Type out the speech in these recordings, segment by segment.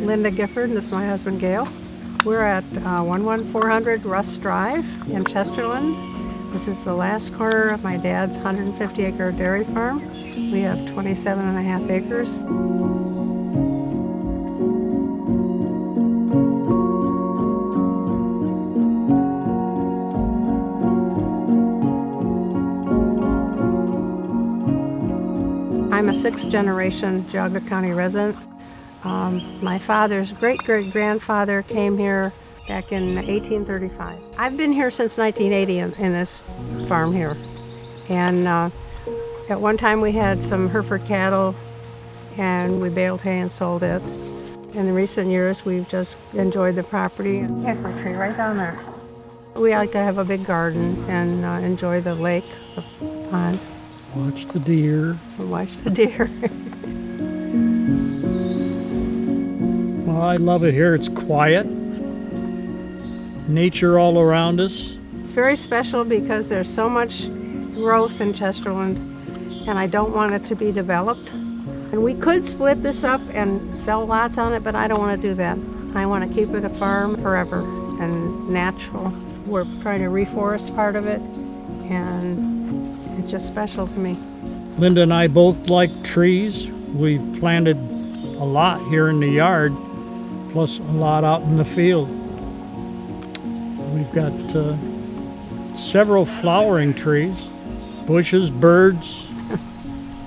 Linda Gifford, and this is my husband Gayle. We're at 11400 Russ Drive in Chesterland. This is the last corner of my dad's 150-acre dairy farm. We have 27 and a half acres. I'm a sixth-generation Geauga County resident. My father's great-great-grandfather came here back in 1835. I've been here since 1980 in this farm here. And at one time we had some Hereford cattle and we baled hay and sold it. In the recent years we've just enjoyed the property. Hickory tree right down there. We like to have a big garden and enjoy the lake, the pond. Watch the deer. Watch the deer. Well, I love it here. It's quiet. Nature all around us. It's very special because there's so much growth in Chesterland and I don't want it to be developed. And we could split this up and sell lots on it, but I don't want to do that. I want to keep it a farm forever and natural. We're trying to reforest part of it and it's just special to me. Linda and I both like trees. We planted a lot here in the yard, plus a lot out in the field. We've got several flowering trees, bushes, birds,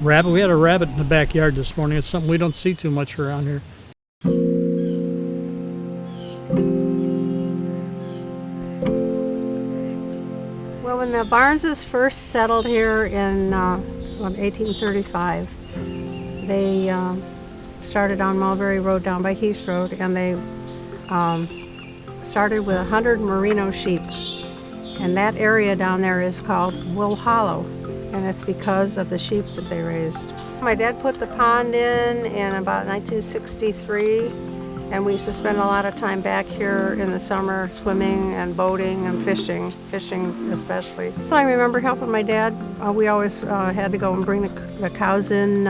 rabbit. We had a rabbit in the backyard this morning. It's something we don't see too much around here. Well, when the Barneses first settled here in 1835, they started on Mulberry Road down by Heath Road, and they started with 100 merino sheep. And that area down there is called Wool Hollow, and it's because of the sheep that they raised. My dad put the pond in about 1963, and we used to spend a lot of time back here in the summer swimming and boating and fishing especially. I remember helping my dad. We always had to go and bring the cows in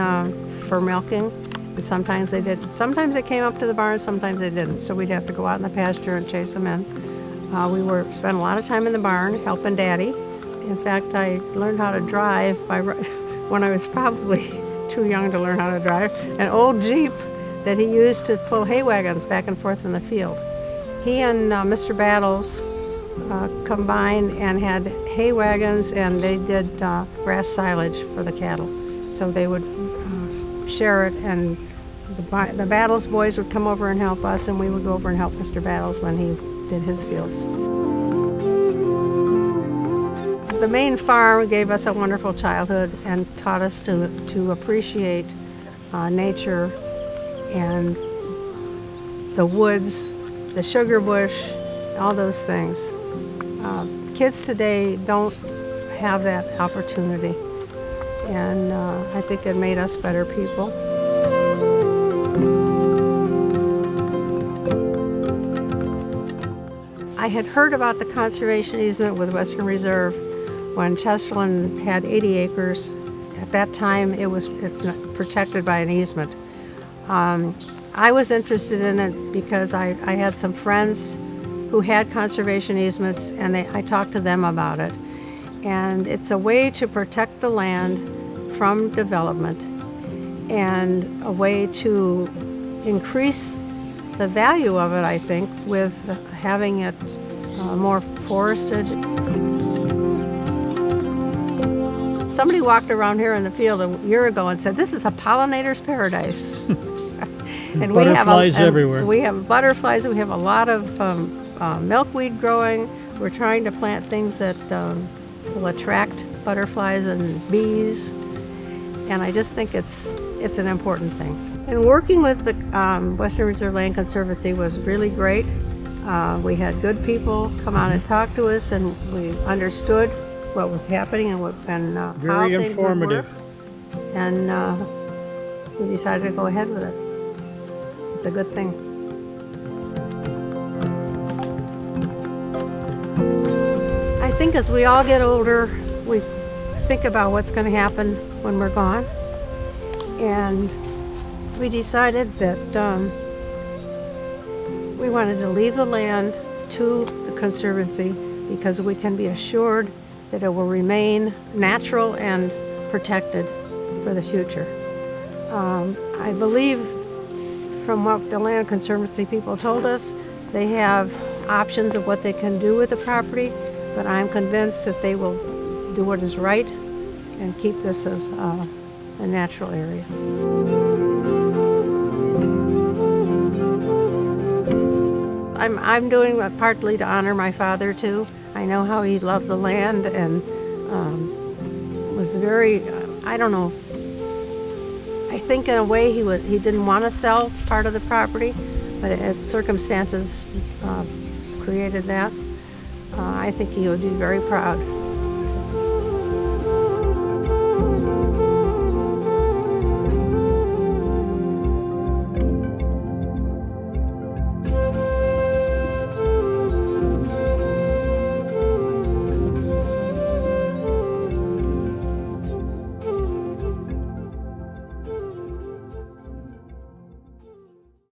for milking, and sometimes they did. Sometimes they came up to the barn, sometimes they didn't, so we'd have to go out in the pasture and chase them in. We spent a lot of time in the barn helping Daddy. In fact, I learned how to drive when I was probably too young to learn how to drive, an old Jeep that he used to pull hay wagons back and forth in the field. He and Mr. Battles combined and had hay wagons, and they did grass silage for the cattle. So they would share it, and the Battles boys would come over and help us, and we would go over and help Mr. Battles when he did his fields. The main farm gave us a wonderful childhood and taught us to appreciate nature and the woods, the sugar bush, all those things. Kids today don't have that opportunity, and I think it made us better people. I had heard about the conservation easement with Western Reserve when Chesterland had 80 acres. At that time, it's protected by an easement. I was interested in it because I had some friends who had conservation easements, and I talked to them about it. And it's a way to protect the land from development and a way to increase the value of it, I think, with having it more forested. Somebody walked around here in the field a year ago and said, "This is a pollinator's paradise." And butterflies everywhere. We have butterflies. We have a lot of milkweed growing. We're trying to plant things that will attract butterflies and bees. And I just think it's an important thing. And working with the Western Reserve Land Conservancy was really great. We had good people come out and talk to us, and we understood what was happening and how Very things informative. would work. And we decided to go ahead with it. It's a good thing. I think as we all get older, we think about what's going to happen when we're gone. And we decided that We wanted to leave the land to the Conservancy because we can be assured that it will remain natural and protected for the future. I believe from what the Land Conservancy people told us, they have options of what they can do with the property, but I'm convinced that they will do what is right and keep this as a natural area. I'm doing it partly to honor my father too. I know how he loved the land and was very, I don't know, I think in a way he didn't want to sell part of the property, but as circumstances created that, I think he would be very proud.